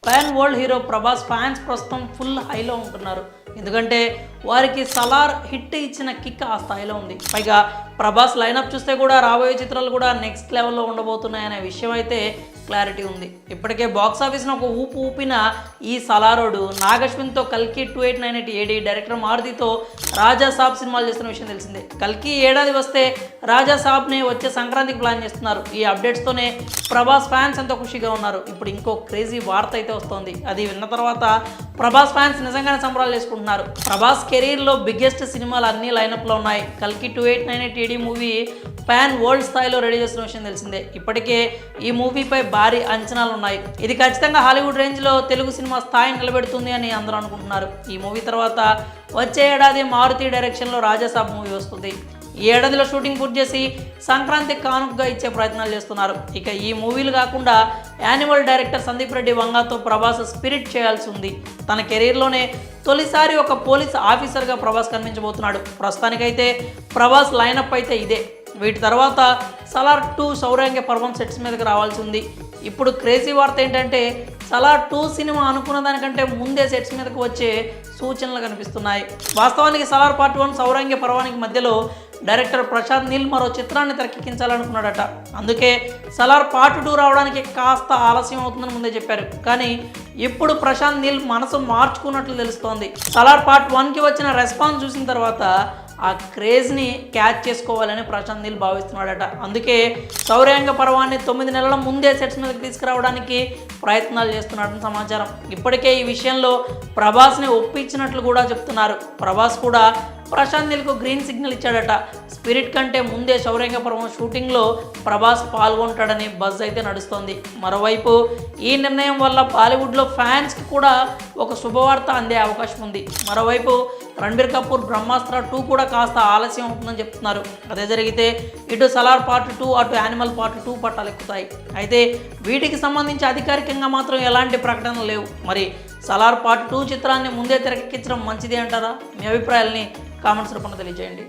Pan world hero Prabhas fans ప్రస్తుతం full హైలో ఉంటున్నారు. ఎందుకంటే వారికి సలార్ హిట్ ఇచ్చిన కిక్ ఆ స్థాయిలో ఉంది. పైగా ప్రభాస్ లైనప్ చూస్తే కూడా రాబోయే చిత్రాలు కూడా నెక్స్ట్ లెవెల్లో ఉండబోతున్నాయనే విషయం అయితే క్లారిటీ ఉంది. ఇప్పటికే బాక్సాఫీస్ను ఒక ఊపు ఊపిన ఈ సలారోడు నాగశ్విన్తో కల్కి 2898 ఏడి, డైరెక్టర్ మారుతితో రాజా సాబ్ సినిమాలు చేస్తున్న విషయం తెలిసిందే. కల్కి ఏడాది వస్తే రాజా సాబ్ని వచ్చే సంక్రాంతికి ప్లాన్ చేస్తున్నారు. ఈ అప్డేట్స్తోనే ప్రభాస్ ఫ్యాన్స్ ఎంతో ఖుషిగా ఉన్నారు. ఇప్పుడు ఇంకో క్రేజీ వార్త అయితే వస్తోంది. అది విన్న తర్వాత ప్రభాస్ ఫ్యాన్స్ నిజంగానే సంబరాలు చేసుకుంటున్నారు. ప్రభాస్ కెరీర్లో బిగ్గెస్ట్ సినిమాలు అన్ని లైనప్లో ఉన్నాయి. కల్కి 2898 ఏడి మూవీ పాన్ వరల్డ్ స్థాయిలో రెడీ చేస్తున్న విషయం తెలిసిందే. ఇప్పటికే ఈ మూవీపై భారీ అంచనాలు ఉన్నాయి. ఇది ఖచ్చితంగా హాలీవుడ్ రేంజ్లో తెలుగు సినిమా స్థాయిని నిలబెడుతుంది అని అందరూ అనుకుంటున్నారు. ఈ మూవీ తర్వాత వచ్చే ఏడాది మారుతి డైరెక్షన్లో రాజాసాబ్ మూవీ వస్తుంది. ఈ ఏడాదిలో షూటింగ్ పూర్తి చేసి సంక్రాంతి కానుకగా ఇచ్చే ప్రయత్నాలు చేస్తున్నారు. ఇక ఈ మూవీలు కాకుండా యానిమల్ డైరెక్టర్ సందీప్ రెడ్డి వంగాతో ప్రభాస్ స్పిరిట్ చేయాల్సి ఉంది. తన కెరీర్లోనే తొలిసారి ఒక పోలీస్ ఆఫీసర్గా ప్రభాస్ కనిపించబోతున్నాడు. ప్రస్తుతానికైతే ప్రభాస్ లైనప్ అయితే ఇదే. వీటి తర్వాత సలార్ 2 సౌరాంగ్య పర్వం సెట్స్ మీదకి రావాల్సి ఉంది. ఇప్పుడు క్రేజీ వార్త ఏంటంటే సలార్ 2 సినిమా అనుకున్న దానికంటే ముందే సెట్స్ మీదకి వచ్చే సూచనలు కనిపిస్తున్నాయి. వాస్తవానికి సలార్ పార్ట్ 1 సౌరాంగ్య పర్వానికి మధ్యలో డైరెక్టర్ ప్రశాంత్ నీల్ మరో చిత్రాన్ని తెరకెక్కించాలనుకున్నాడట. అందుకే సలార్ పార్ట్ 2 రావడానికి కాస్త ఆలస్యం అవుతుందని ముందే చెప్పారు. కానీ ఇప్పుడు ప్రశాంత్ నీల్ మనసు మార్చుకున్నట్లు తెలుస్తోంది. సలార్ పార్ట్ 1కి వచ్చిన రెస్పాన్స్ చూసిన తర్వాత ఆ క్రేజ్ని క్యాచ్ చేసుకోవాలని ప్రశాంత్ నీల్ భావిస్తున్నాడట. అందుకే సౌర్యాంగ పర్వాన్ని 9 నెలల ముందే సెట్స్ మీదకి తీసుకురావడానికి ప్రయత్నాలు చేస్తున్నాడని సమాచారం. ఇప్పటికే ఈ విషయంలో ప్రభాస్ని ఒప్పించినట్లు కూడా చెప్తున్నారు. ప్రభాస్ కూడా ప్రశాంత్ నీల్కు గ్రీన్ సిగ్నల్ ఇచ్చాడట. స్పిరిట్ కంటే ముందే సౌర్యాంగ పర్వం షూటింగ్లో ప్రభాస్ పాల్గొంటాడని బజ్ అయితే నడుస్తోంది. మరోవైపు ఈ నిర్ణయం వల్ల బాలీవుడ్లో ఫ్యాన్స్కి కూడా ఒక శుభవార్త అందే అవకాశం ఉంది. మరోవైపు రణబీర్ కపూర్ బ్రహ్మాస్త్ర 2 కూడా కాస్త ఆలస్యం అవుతుందని చెప్తున్నారు. అదే జరిగితే ఇటు సలార్ పార్ట్ 2 అటు యానిమల్ పార్ట్ 2 పట్టాలెక్కుతాయి. అయితే వీటికి సంబంధించి అధికారికంగా మాత్రం ఎలాంటి ప్రకటనలు లేవు. మరి సలార్ పార్ట్ 2 చిత్రాన్ని ముందే తెరకెక్కించడం మంచిది అంటారా? మీ అభిప్రాయాల్ని కామెంట్స్ రూపంలో తెలియజేయండి.